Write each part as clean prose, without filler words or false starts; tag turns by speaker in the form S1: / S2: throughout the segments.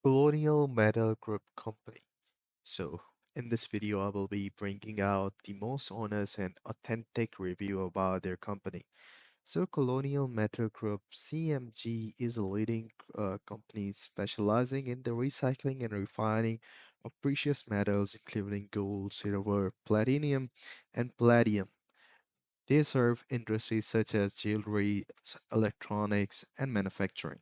S1: Colonial Metal Group Company. So, in this video, I will be bringing out the most honest and authentic review about their company. So, Colonial Metal Group CMG is a leading company specializing in the recycling and refining of precious metals, including gold, silver, platinum, and palladium. They serve industries such as jewelry, electronics, and manufacturing.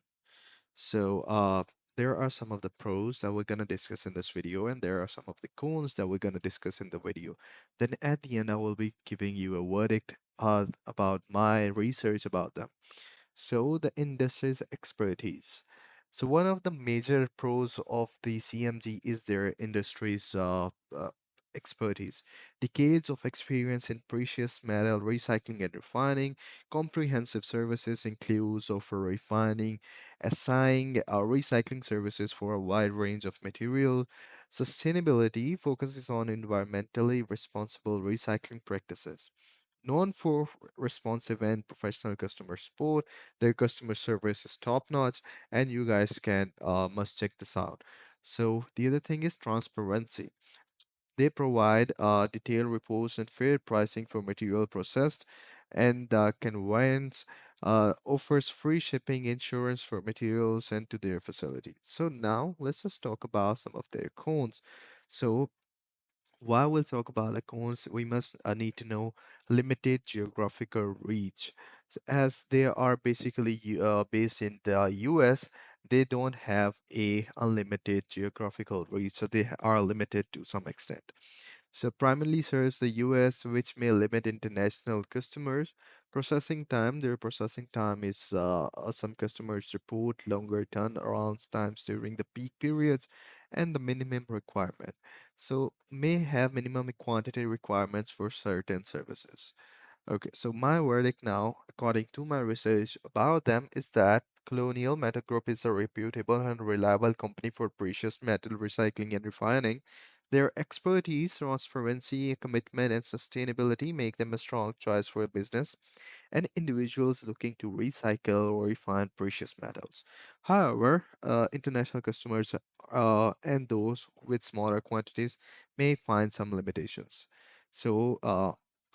S1: So there are some of the pros that we're going to discuss in this video, and there are some of the cons that we're going to discuss in the video. Then at the end, I will be giving you a verdict about my research about them. So the industry's expertise. So one of the major pros of the CMG is their industry's expertise. Decades of experience in precious metal recycling and refining, comprehensive services includes offer refining, assigning recycling services for a wide range of material. Sustainability focuses on environmentally responsible recycling practices. Known for responsive and professional customer support, their customer service is top notch, and you guys can must check this out. So the other thing is transparency. They provide detailed reports and fair pricing for material processed, and conveyance offers free shipping insurance for materials and to their facility. So now let's just talk about some of their cons. So while we'll talk about icons, we must need to know limited geographical reach. As they are basically based in the US, they don't have a unlimited geographical reach, so they are limited to some extent. So primarily serves the US, which may limit international customers. Processing time, their processing time is some customers report longer turnaround times during the peak periods and the minimum requirement. So may have minimum quantity requirements for certain services. Okay, so my verdict now, according to my research about them, is that Colonial Metal Group is a reputable and reliable company for precious metal recycling and refining. Their expertise, transparency, commitment, and sustainability make them a strong choice for business and individuals looking to recycle or refine precious metals. However, international customers and those with smaller quantities may find some limitations. So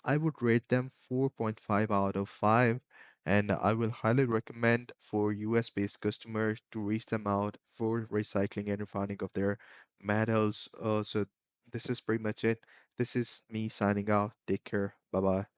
S1: I would rate them 4.5 out of 5, and I will highly recommend for US based customers to reach them out for recycling and refining of their metals. So this is pretty much it. This is me signing out. Take care. Bye bye.